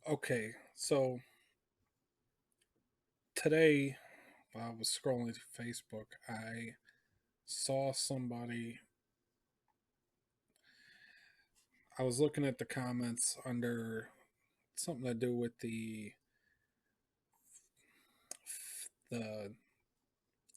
Okay, so today while I was scrolling through Facebook, I saw somebody. I was looking at the comments under something to do with the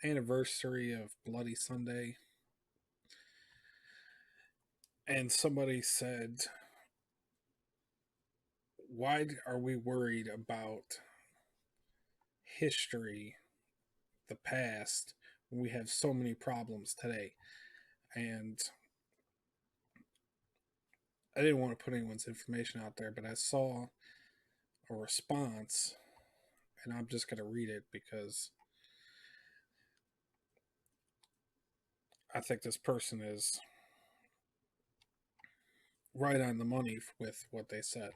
anniversary of Bloody Sunday, and somebody said, "Why are we worried about history, the past, when we have so many problems today?" And I didn't want to put anyone's information out there, but I saw a response, and I'm just going to read it because I think this person is right on the money with what they said.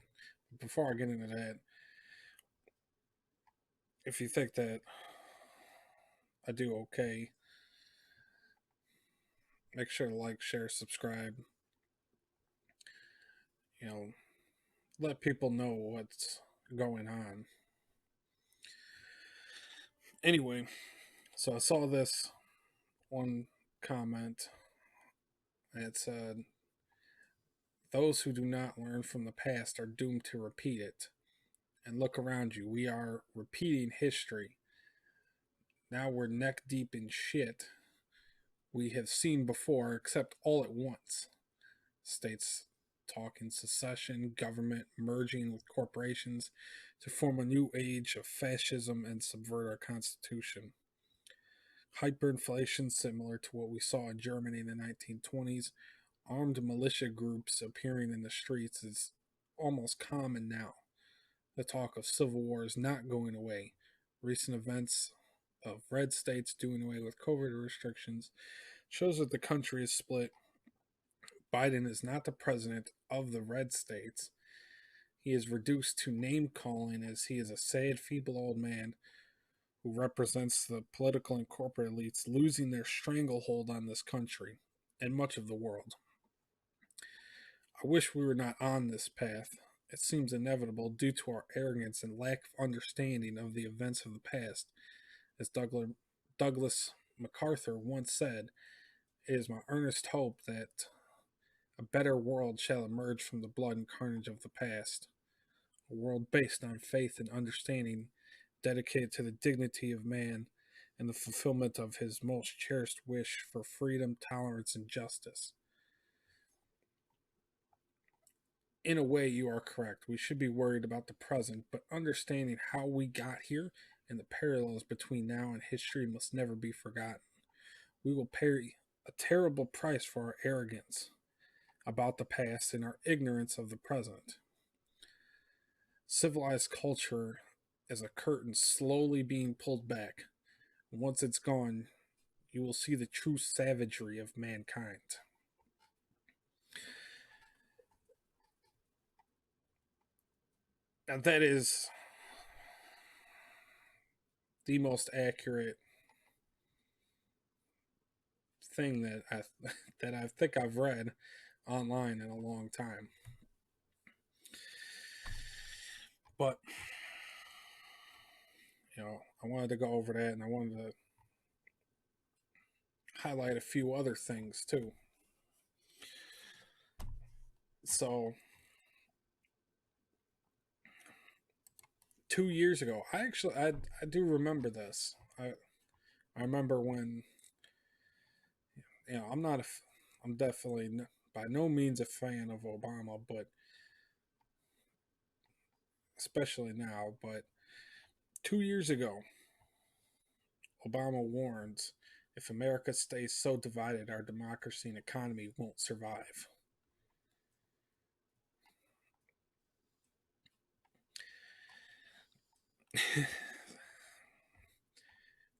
Before I get into that, if you think that I do okay, make sure to like, share, subscribe. You know, let people know what's going on. Anyway, so I saw this one comment, and it said, "Those who do not learn from the past are doomed to repeat it. And look around you. We are repeating history. Now we're neck deep in shit we have seen before, except all at once. States talking secession, government merging with corporations to form a new age of fascism and subvert our constitution. Hyperinflation, similar to what we saw in Germany in the 1920s, armed militia groups appearing in the streets is almost common now. The talk of civil war is not going away. Recent events of red states doing away with COVID restrictions shows that the country is split. Biden is not the president of the red states. He is reduced to name calling as he is a sad, feeble old man who represents the political and corporate elites losing their stranglehold on this country and much of the world. I wish we were not on this path. It seems inevitable due to our arrogance and lack of understanding of the events of the past. As Douglas MacArthur once said, it is my earnest hope that a better world shall emerge from the blood and carnage of the past. A world based on faith and understanding, dedicated to the dignity of man and the fulfillment of his most cherished wish for freedom, tolerance, and justice. In a way, you are correct. We should be worried about the present, but understanding how we got here and the parallels between now and history must never be forgotten. We will pay a terrible price for our arrogance about the past and our ignorance of the present. Civilized culture is a curtain slowly being pulled back. Once it's gone, you will see the true savagery of mankind. Now, that is the most accurate thing that that I think I've read online in a long time. But I wanted to go over that, and I wanted to highlight a few other things too. So, 2 years ago, I do remember this. I remember when I'm not a I'm definitely by no means a fan of Obama, but especially now. But 2 years ago, Obama warns, if America stays so divided, our democracy and economy won't survive.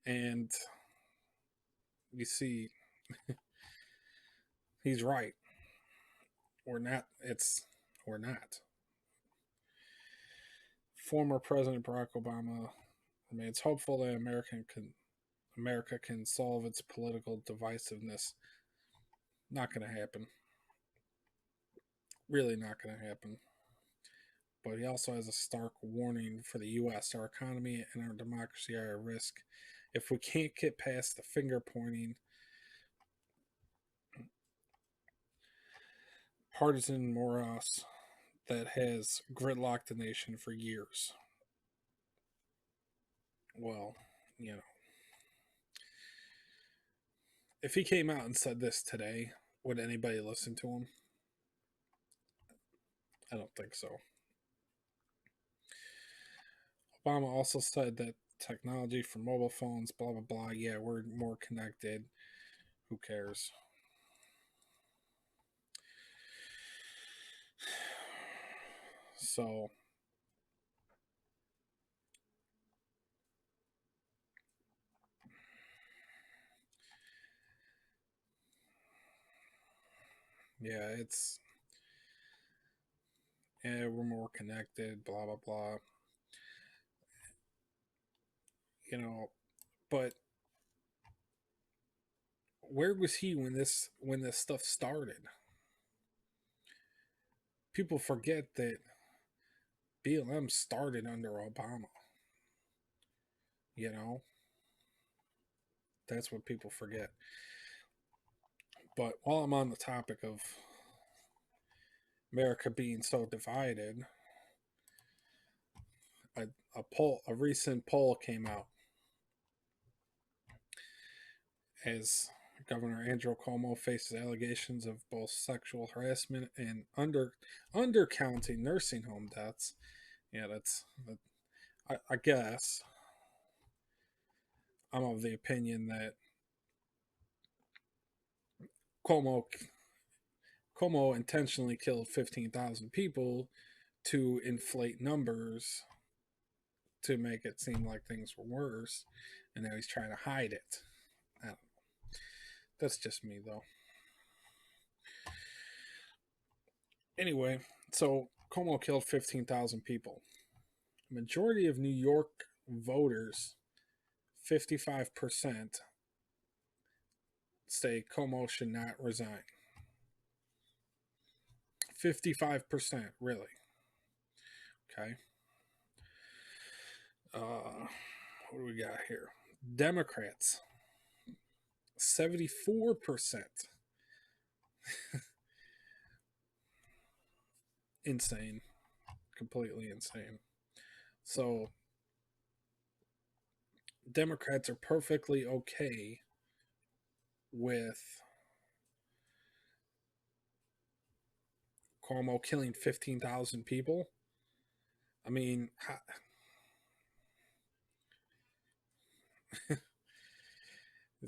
And you see, he's right. Or not. Or not. Former President Barack Obama remains hopeful that America can solve its political divisiveness. Not going to happen. Really not going to happen. but he also has a stark warning for the U.S. Our economy and our democracy are at risk if we can't get past the finger pointing, partisan morass that has gridlocked the nation for years. Well, you know, if he came out and said this today, would anybody listen to him? I don't think so. Obama also said that technology for mobile phones, blah, blah, blah. Yeah, we're more connected. Who cares? So, yeah, we're more connected, blah, blah, blah. You know, but where was he when this stuff started? People forget that BLM started under Obama. You know, that's what people forget. But while I'm on the topic of America being so divided, a, a recent poll came out as Governor Andrew Cuomo faces allegations of both sexual harassment and undercounting nursing home deaths. Yeah, I guess I'm of the opinion that Cuomo Cuomo intentionally killed 15,000 people to inflate numbers to make it seem like things were worse, and now he's trying to hide it. I don't know. That's just me, though. Anyway, so Cuomo killed 15,000 people. Majority of New York voters, 55%, say Cuomo should not resign. 55%, really. Okay. What do we got here? Democrats, 74%. Insane. Completely insane. So, Democrats are perfectly okay with Cuomo killing 15,000 people. I mean, it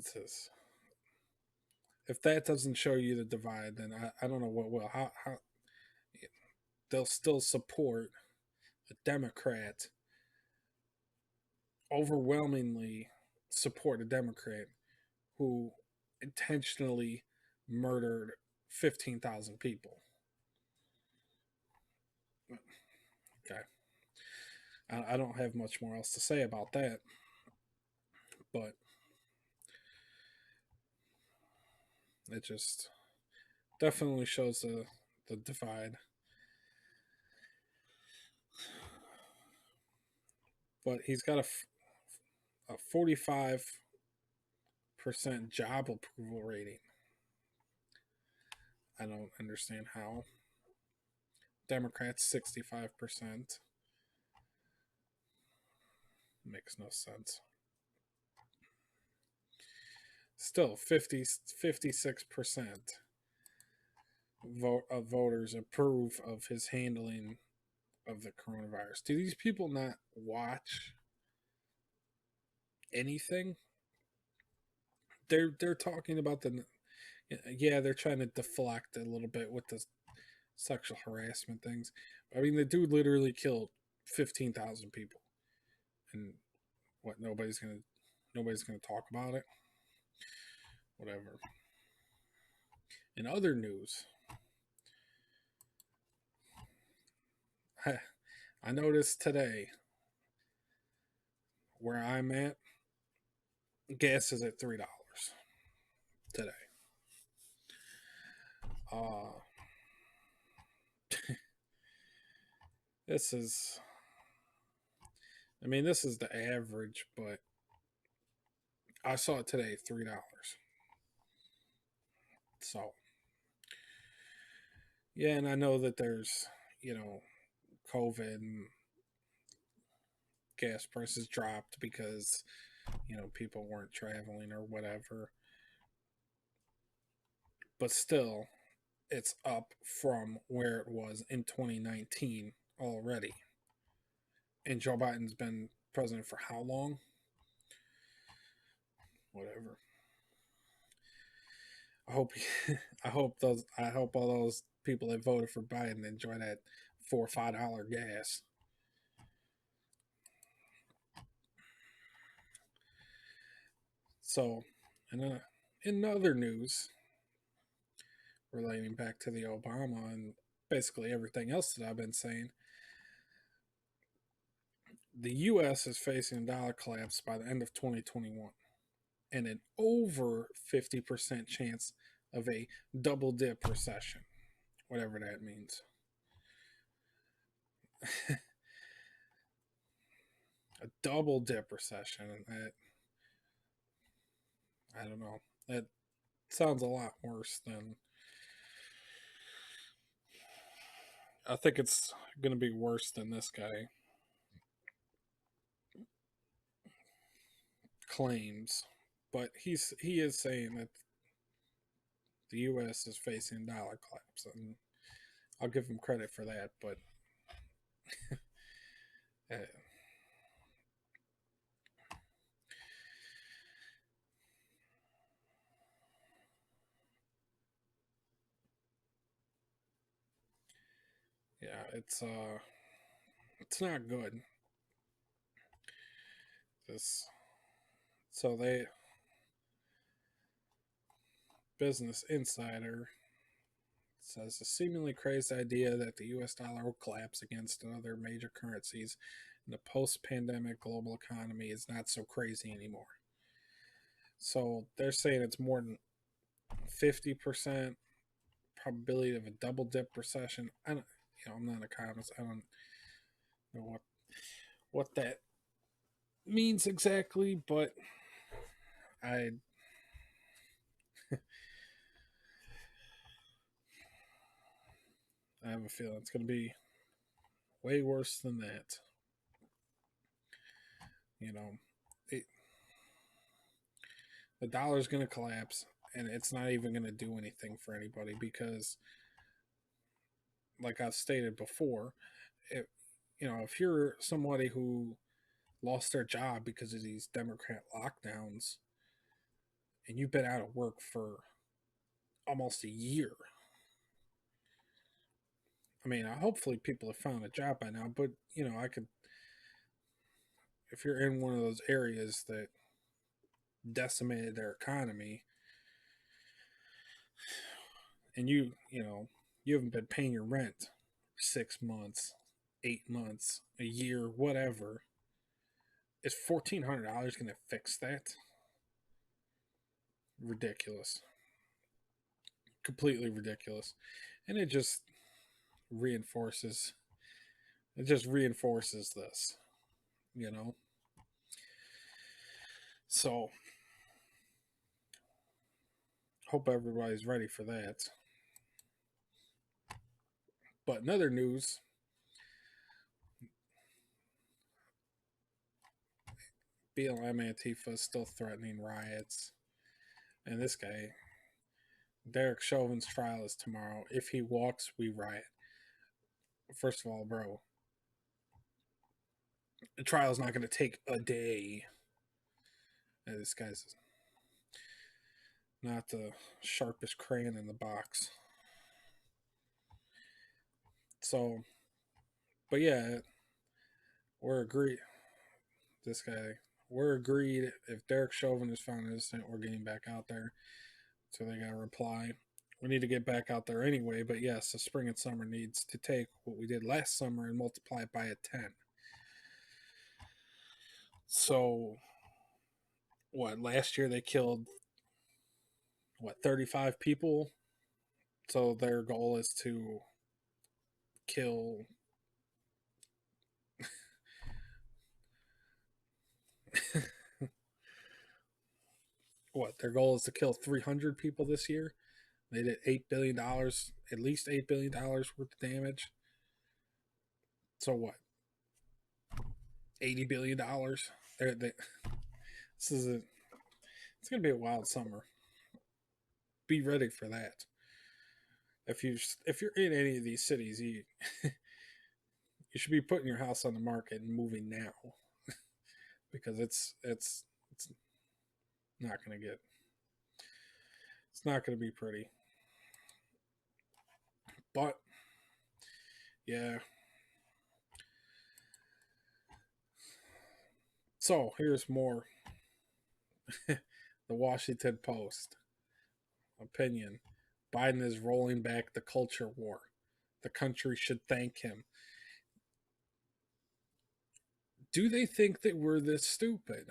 says if that doesn't show you the divide, then I don't know what will. How they'll still support a Democrat, overwhelmingly support a Democrat who intentionally murdered 15,000 people. Okay. I don't have much more else to say about that, but it just definitely shows the divide. But he's got a 45% job approval rating. I don't understand how. Democrats 65%. Makes no sense. Still 56% of voters approve of his handling of the coronavirus. Do these people not watch anything? They're talking about yeah, they're trying to deflect a little bit with the sexual harassment things. I mean, the dude literally killed 15,000 people, and what? Nobody's gonna talk about it. Whatever. In other news, I noticed today where I'm at, gas is at $3 today. Uh, This is, I mean, this is the average, but I saw it today, $3. So, yeah, and I know that there's, you know, COVID and gas prices dropped because, people weren't traveling or whatever. But still, it's up from where it was in 2019 already. And Joe Biden's been president for how long? Whatever. I hope I hope all those people that voted for Biden enjoy that $4 or $5 gas. So, in other news relating back to the Obama and basically everything else that I've been saying, the U.S. is facing a dollar collapse by the end of 2021, and an over 50% chance of a double dip recession, whatever that means. A double dip recession, and I don't know. That sounds a lot worse than. I think it's going to be worse than this guy claims, but he is saying that the U.S. is facing dollar collapse, and I'll give him credit for that. But uh, yeah, it's not good. This so they Business Insider says a seemingly crazy idea that the US dollar will collapse against other major currencies in the post pandemic global economy is not so crazy anymore. So they're saying it's more than 50% probability of a double dip recession. I don't, I'm not an economist. I don't know what that means exactly, but I I have a feeling it's going to be way worse than that. You know, it, the dollar's going to collapse, and it's not even going to do anything for anybody because, like I've stated before, if if you're somebody who lost their job because of these Democrat lockdowns, and you've been out of work for almost a year. I mean, hopefully people have found a job by now, but I could, if you're in one of those areas that decimated their economy, and you haven't been paying your rent 6 months, 8 months, a year, whatever, is $1,400 going to fix that? Ridiculous, completely ridiculous, and reinforces it just reinforces this, you know. So hope everybody's ready for that. But in other news, BLM Antifa is still threatening riots. And this guy, Derek Chauvin's trial is tomorrow. If he walks, we riot. First of all, bro, the trial's not going to take a day. And this guy's not the sharpest crayon in the box. So, but yeah, we're agreed. This guy, we're agreed. If Derek Chauvin is found innocent, we're getting back out there. So they got to reply. We need to get back out there anyway, but yes, the spring and summer needs to take what we did last summer and multiply it by a 10. So, what, last year they killed, 35 people? So their goal is to kill What their goal is to kill 300 people this year. They did $8 billion, at least $8 billion worth of damage. So what? $80 billion. They, this is a. It's gonna be a wild summer. Be ready for that. If you're in any of these cities, you should be putting your house on the market and moving now because it's not gonna get. It's not gonna be pretty. But yeah. So here's more. The Washington Post opinion: Biden is rolling back the culture war. The country should thank him. Do they think that we're this stupid?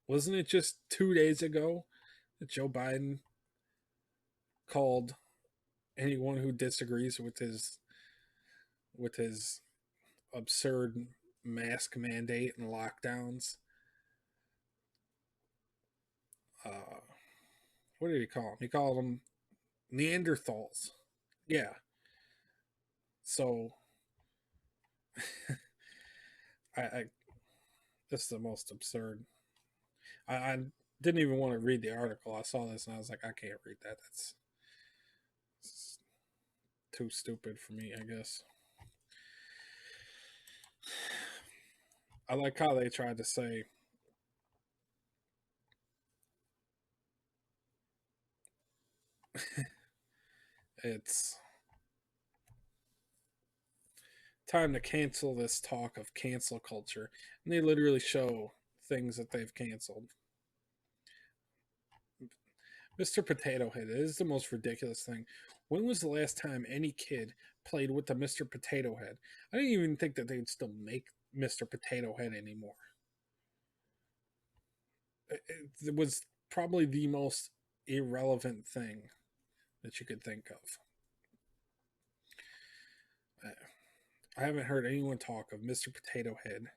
Wasn't it just 2 days ago that Joe Biden called anyone who disagrees with his absurd mask mandate and lockdowns? Uh, what did he call them? He called them Neanderthals. Yeah. So I this is the most absurd. I didn't even want to read the article. I saw this and I was like, I can't read that. That's too stupid for me, I guess. I like how they tried to say it's time to cancel this talk of cancel culture. And they literally show things that they've canceled. Mr. Potato Head is the most ridiculous thing. When was the last time any kid played with the Mr. Potato Head? I didn't even think that they'd still make Mr. Potato Head anymore. It was probably the most irrelevant thing that you could think of. I haven't heard anyone talk of Mr. Potato Head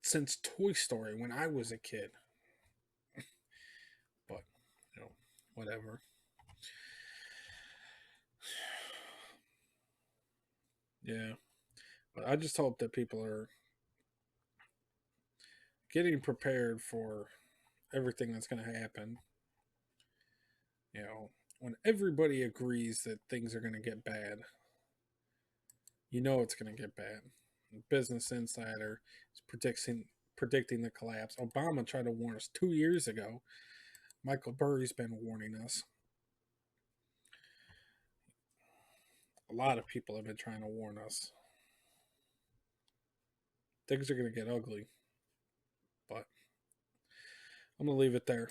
since Toy Story when I was a kid. But, you know, whatever. Yeah. But I just hope that people are getting prepared for everything that's going to happen. You know, when everybody agrees that things are going to get bad, you know it's going to get bad. Business Insider is predicting the collapse. Obama tried to warn us 2 years ago. Michael Burry's been warning us. A lot of people have been trying to warn us. Things are going to get ugly. But I'm going to leave it there.